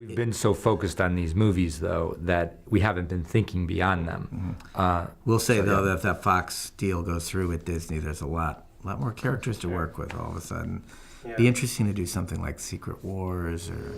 We've been so focused on these movies, though, that we haven't been thinking beyond them. We'll say, though, that if that Fox deal goes through with Disney, there's a lot more characters to work with all of a sudden. Yeah. Be interesting to do something like Secret Wars or...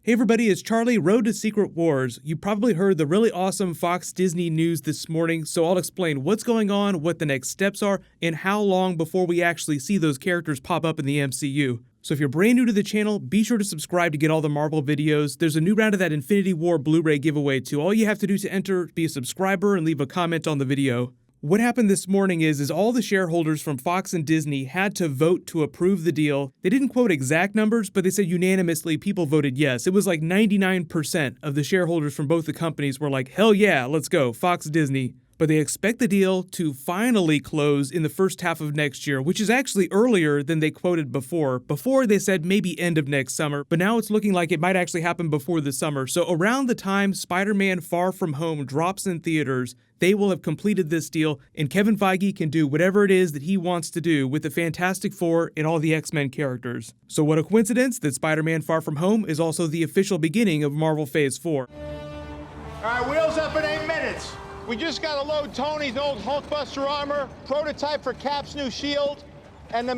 Hey everybody, it's Charlie, Road to Secret Wars. You probably heard the really awesome Fox Disney news this morning, so I'll explain what's going on, what the next steps are, and how long before we actually see those characters pop up in the MCU. So if you're brand new to the channel, be sure to subscribe to get all the Marvel videos. There's a new round of that Infinity War Blu-ray giveaway too. All you have to do to enter, be a subscriber and leave a comment on the video. What happened this morning is all the shareholders from Fox and Disney had to vote to approve the deal. They didn't quote exact numbers, but they said unanimously people voted yes. It was like 99% of the shareholders from both the companies were like, hell yeah, let's go, Fox Disney. But they expect the deal to finally close in the first half of next year, which is actually earlier than they quoted before. Before they said maybe end of next summer, but now it's looking like it might actually happen before the summer. So around the time Spider-Man Far From Home drops in theaters, they will have completed this deal, and Kevin Feige can do whatever it is that he wants to do with the Fantastic Four and all the X-Men characters. So what a coincidence that Spider-Man Far From Home is also the official beginning of Marvel Phase 4. All right, wheels up in 8 minutes. We just got to load Tony's old Hulkbuster armor, prototype for Cap's new shield, and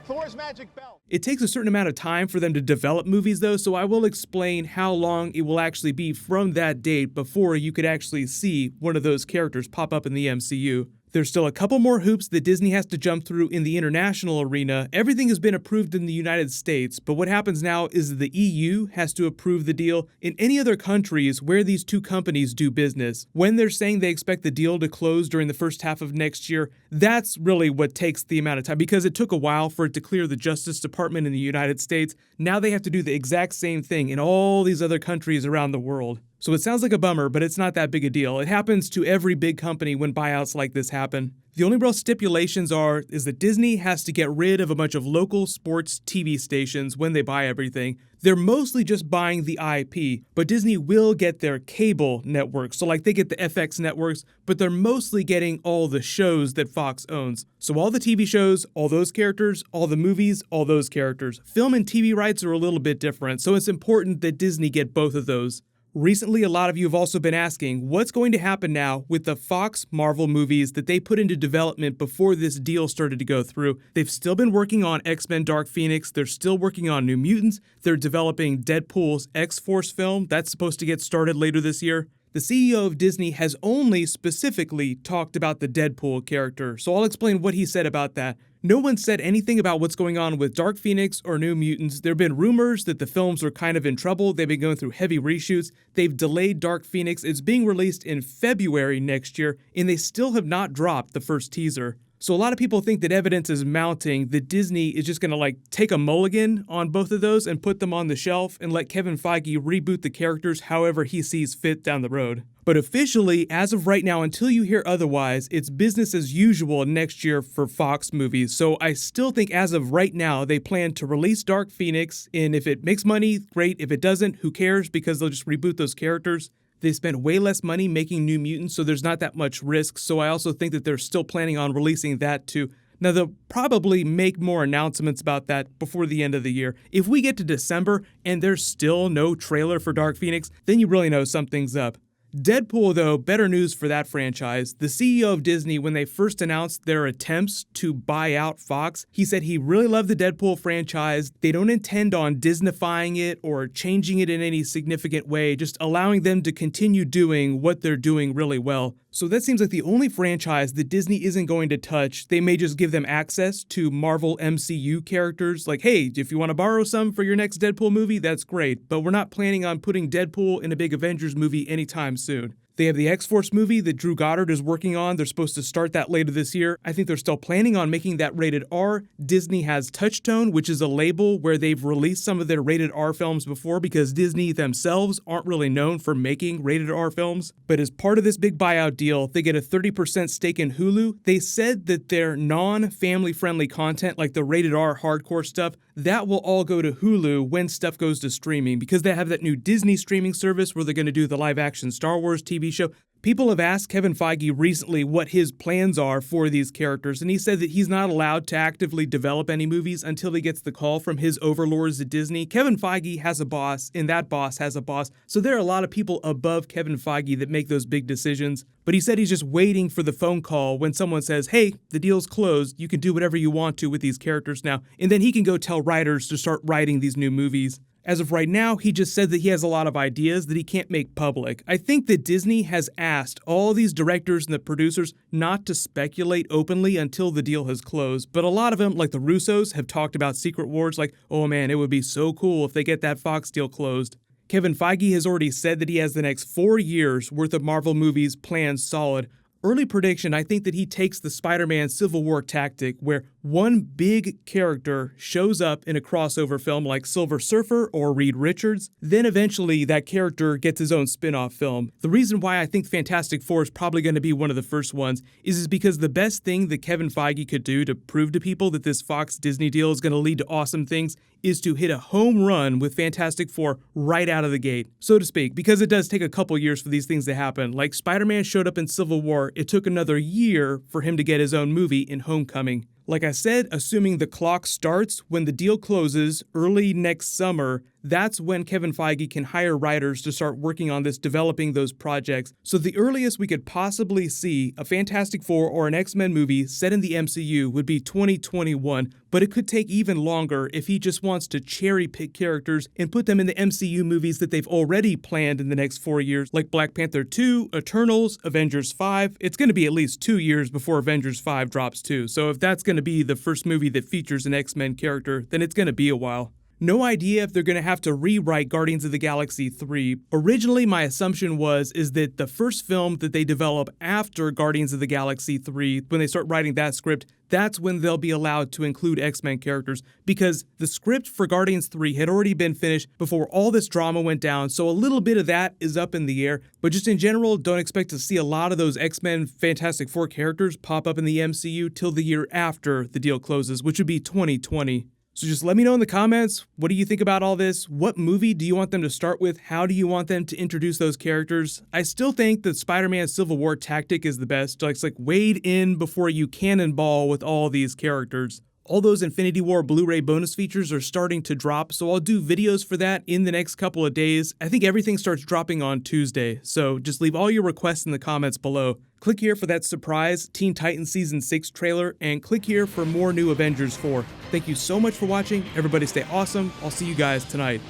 Thor's magic belt. It takes a certain amount of time for them to develop movies though, so I will explain how long it will actually be from that date before you could actually see one of those characters pop up in the MCU. There's still a couple more hoops that Disney has to jump through in the international arena. Everything has been approved in the United States, but what happens now is the EU has to approve the deal in any other countries where these two companies do business. When they're saying they expect the deal to close during the first half of next year, that's really what takes the amount of time, because it took a while for it to clear the Justice Department in the United States. Now they have to do the exact same thing in all these other countries around the world. So it sounds like a bummer, but it's not that big a deal. It happens to every big company when buyouts like this happen. The only real stipulations is that Disney has to get rid of a bunch of local sports TV stations when they buy everything. They're mostly just buying the IP, but Disney will get their cable networks. So like they get the FX networks, but they're mostly getting all the shows that Fox owns. So all the TV shows, all those characters, all the movies, all those characters. Film and TV rights are a little bit different, so it's important that Disney get both of those. Recently, a lot of you have also been asking what's going to happen now with the Fox Marvel movies that they put into development before this deal started to go through. They've still been working on X-Men Dark Phoenix. They're still working on New Mutants. They're developing Deadpool's X-Force film. That's supposed to get started later this year. The CEO of Disney has only specifically talked about the Deadpool character, so I'll explain what he said about that. No one said anything about what's going on with Dark Phoenix or New Mutants. There have been rumors that the films are kind of in trouble. They've been going through heavy reshoots. They've delayed Dark Phoenix. It's being released in February next year, and they still have not dropped the first teaser. So a lot of people think that evidence is mounting that Disney is just going to take a mulligan on both of those and put them on the shelf and let Kevin Feige reboot the characters however he sees fit down the road. But officially, as of right now, until you hear otherwise, it's business as usual next year for Fox movies. So I still think as of right now, they plan to release Dark Phoenix, and if it makes money, great. If it doesn't, who cares, because they'll just reboot those characters. They spent way less money making New Mutants, so there's not that much risk. So I also think that they're still planning on releasing that too. Now, they'll probably make more announcements about that before the end of the year. If we get to December and there's still no trailer for Dark Phoenix, then you really know something's up. Deadpool, though, better news for that franchise. The CEO of Disney, when they first announced their attempts to buy out Fox, he said he really loved the Deadpool franchise. They don't intend on Disneyfying it or changing it in any significant way, just allowing them to continue doing what they're doing really well. So that seems like the only franchise that Disney isn't going to touch. They may just give them access to Marvel MCU characters. Like, hey, if you want to borrow some for your next Deadpool movie, that's great. But we're not planning on putting Deadpool in a big Avengers movie anytime soon. They have the X-Force movie that Drew Goddard is working on. They're supposed to start that later this year. I think they're still planning on making that rated R. Disney has Touchstone, which is a label where they've released some of their rated R films before because Disney themselves aren't really known for making rated R films. But as part of this big buyout deal, they get a 30% stake in Hulu. They said that their non-family friendly content, like the rated R hardcore stuff, that will all go to Hulu when stuff goes to streaming because they have that new Disney streaming service where they're going to do the live action Star Wars TV show. People have asked Kevin Feige recently what his plans are for these characters, and he said that he's not allowed to actively develop any movies until he gets the call from his overlords at Disney. Kevin Feige has a boss, and that boss has a boss, so there are a lot of people above Kevin Feige that make those big decisions. But he said he's just waiting for the phone call when someone says, hey, the deal's closed, you can do whatever you want to with these characters now, and then he can go tell writers to start writing these new movies. As of right now, he just said that he has a lot of ideas that he can't make public. I think that Disney has asked all these directors and the producers not to speculate openly until the deal has closed, but a lot of them, like the Russos, have talked about Secret Wars like, oh man, it would be so cool if they get that Fox deal closed. Kevin Feige has already said that he has the next 4 years worth of Marvel movies planned solid. Early prediction, I think that he takes the Spider-Man Civil War tactic where one big character shows up in a crossover film like Silver Surfer or Reed Richards, then eventually that character gets his own spin-off film. The reason why I think Fantastic Four is probably going to be one of the first ones is because the best thing that Kevin Feige could do to prove to people that this Fox-Disney deal is going to lead to awesome things is to hit a home run with Fantastic Four right out of the gate, so to speak, because it does take a couple years for these things to happen. Like Spider-Man showed up in Civil War, it took another year for him to get his own movie in Homecoming. Like I said, assuming the clock starts when the deal closes early next summer, that's when Kevin Feige can hire writers to start working on this, developing those projects. So the earliest we could possibly see a Fantastic Four or an X-Men movie set in the MCU would be 2021, but it could take even longer if he just wants to cherry pick characters and put them in the MCU movies that they've already planned in the next 4 years, like Black Panther 2, Eternals, Avengers 5. It's going to be at least 2 years before Avengers 5 drops too, so if that's going to be the first movie that features an X-Men character, then it's going to be a while. No idea if they're going to have to rewrite Guardians of the Galaxy 3. Originally, my assumption is that the first film that they develop after Guardians of the Galaxy 3, when they start writing that script, that's when they'll be allowed to include X-Men characters, because the script for Guardians 3 had already been finished before all this drama went down, so a little bit of that is up in the air, but just in general, don't expect to see a lot of those X-Men Fantastic Four characters pop up in the MCU till the year after the deal closes, which would be 2020. So just let me know in the comments, what do you think about all this? What movie do you want them to start with? How do you want them to introduce those characters? I still think that Spider-Man Civil War tactic is the best. It's like wade in before you cannonball with all these characters. All those Infinity War Blu-ray bonus features are starting to drop, so I'll do videos for that in the next couple of days. I think everything starts dropping on Tuesday, so just leave all your requests in the comments below. Click here for that surprise Teen Titans Season 6 trailer, and click here for more new Avengers 4. Thank you so much for watching. Everybody stay awesome. I'll see you guys tonight.